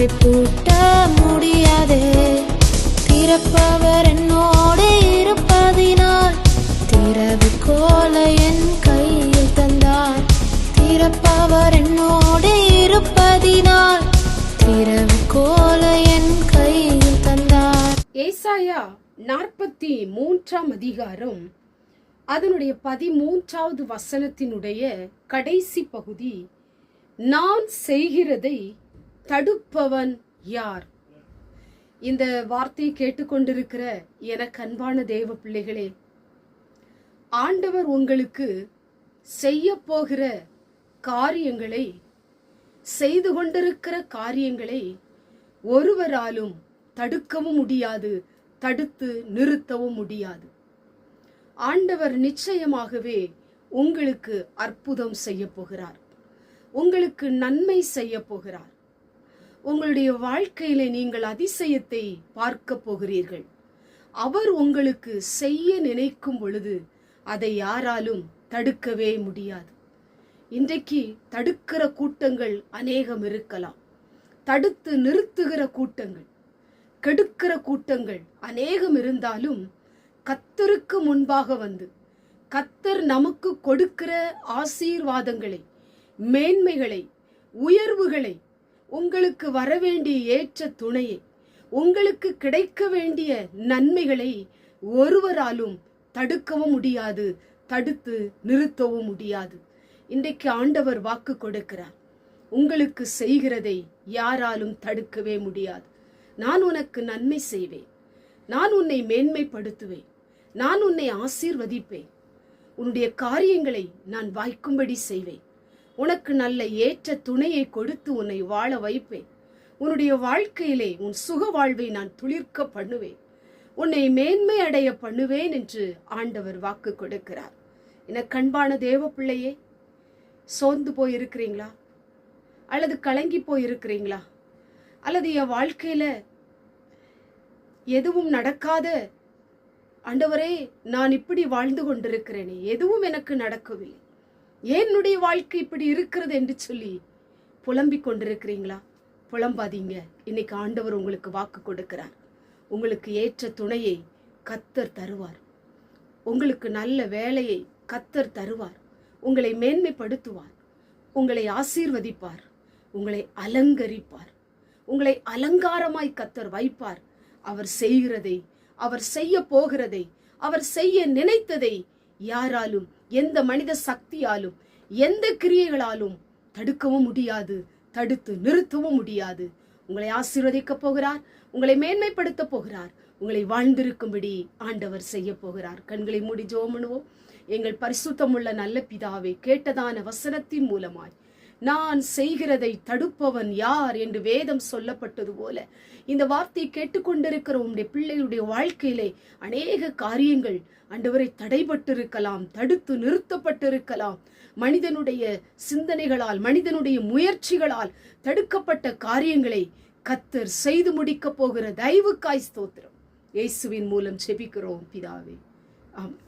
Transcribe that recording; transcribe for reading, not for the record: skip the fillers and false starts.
வாசலை பூட்ட முடியாதே. திறப்பவர் என்னோடு இருப்பதினால் திறவுகோலை என் கையில் தந்தார். திறப்பவர் என்னோடு இருப்பதினால் திறவுகோலை என் கையில் தந்தார். ஏசாயா 43 அதிகாரம் அதனுடைய 13வது வசனத்தினுடைய கடைசி பகுதி, நான் செய்கிறதை தடுப்பவன் யார்? இந்த வார்த்தையை கேட்டுக்கொண்டிருக்கிற எனக்கு அன்பான தேவ பிள்ளைகளே, ஆண்டவர் உங்களுக்கு செய்ய போகிற காரியங்களை, செய்து கொண்டிருக்கிற காரியங்களை ஒருவராலும் தடுக்கவும் முடியாது, தடுத்து நிறுத்தவும் முடியாது. ஆண்டவர் நிச்சயமாகவே உங்களுக்கு அற்புதம் செய்ய போகிறார், உங்களுக்கு நன்மை செய்ய போகிறார். உங்களுடைய வாழ்க்கையிலே நீங்கள் அதிசயத்தை பார்க்க போகிறீர்கள். அவர் உங்களுக்கு செய்ய நினைக்கும் பொழுது அதை யாராலும் தடுக்கவே முடியாது. இன்றைக்கு தடுக்கிற கூட்டங்கள் அநேகம் இருக்கலாம், தடுத்து நிறுத்துகிற கூட்டங்கள், கெடுக்கிற கூட்டங்கள் அநேகம் இருந்தாலும், கர்த்தருக்கு முன்பாக வந்து கர்த்தர் நமக்கு கொடுக்கிற ஆசீர்வாதங்களை, மேன்மைகளை, உயர்வுகளை, உங்களுக்கு வரவேண்டிய ஏற்ற துணையை, உங்களுக்கு கிடைக்க வேண்டிய நன்மைகளை ஒருவராலும் தடுக்கவும் முடியாது, தடுத்து நிறுத்தவும் முடியாது. இன்றைக்கு ஆண்டவர் வாக்கு கொடுக்கிறார், உங்களுக்கு செய்கிறதை யாராலும் தடுக்கவே முடியாது. நான் உனக்கு நன்மை செய்வேன், நான் உன்னை மேன்மைப்படுத்துவேன், நான் உன்னை ஆசீர்வதிப்பேன், உன்னுடைய காரியங்களை நான் வாய்க்கும்படி செய்வேன், உனக்கு நல்ல ஏற்ற துணையை கொடுத்து உன்னை வாழ வைப்பேன், உன்னுடைய வாழ்க்கையிலே உன் சுக வாழ்வை நான் துளிர்க்க பண்ணுவேன், உன்னை மேன்மை அடைய பண்ணுவேன் என்று ஆண்டவர் வாக்கு கொடுக்கிறார். எனக்கு அன்பான தேவ பிள்ளையே, சோர்ந்து போயிருக்கிறீங்களா? அல்லது கலங்கி போயிருக்கிறீங்களா? அல்லது என் வாழ்க்கையில எதுவும் நடக்காத, ஆண்டவரே நான் இப்படி வாழ்ந்து கொண்டிருக்கிறேனே, எதுவும் எனக்கு நடக்கவில்லை, ஏன் என்னுடைய வாழ்க்கை இப்படி இருக்கிறது என்று சொல்லி புலம்பிக் கொண்டிருக்கிறீங்களா? புலம்பாதீங்க. இன்னைக்கு ஆண்டவர் உங்களுக்கு வாக்கு கொடுக்கிறார். உங்களுக்கு ஏற்ற துணையை கர்த்தர் தருவார், உங்களுக்கு நல்ல வேலையை கர்த்தர் தருவார், உங்களை மேன்மைப்படுத்துவார், உங்களை ஆசீர்வதிப்பார், உங்களை அலங்கரிப்பார், உங்களை அலங்காரமாய் கர்த்தர் வைப்பார். அவர் செய்கிறதை, அவர் செய்ய போகிறதை, அவர் செய்ய நினைத்ததை யாராலும், எந்த மனித சக்தியாலும், எந்த கிரியைகளாலும் தடுக்கவும் முடியாது, தடுத்து நிறுத்தவும் முடியாது. உங்களை ஆசீர்வதிக்க போகிறார், உங்களை மேன்மைப்படுத்த போகிறார், உங்களை வாழ்ந்திருக்கும்படி ஆண்டவர் செய்ய போகிறார். கண்களை மூடி ஜெபம் பண்ணுவோம். எங்கள் பரிசுத்தமுள்ள நல்ல பிதாவே, கேட்டதான வசனத்தின் மூலமாய் நான் செய்கிறதை தடுப்பவன் யார் என்று வேதம் சொல்லப்பட்டது போல, இந்த வார்த்தையை கேட்டுக்கொண்டிருக்கிற உங்களுடைய பிள்ளைகளுடைய வாழ்க்கையிலே அநேக காரியங்கள் ஆண்டவரை தடைபட்டிருக்கலாம், தடுத்து நிறுத்தப்பட்டிருக்கலாம். மனிதனுடைய சிந்தனைகளால், மனிதனுடைய முயற்சிகளால் தடுக்கப்பட்ட காரியங்களை கர்த்தர் செய்து முடிக்க போகிற தயவுக்காய் ஸ்தோத்திரம். இயேசுவின் மூலம் ஜெபிக்கிறோம் பிதாவே, ஆமென்.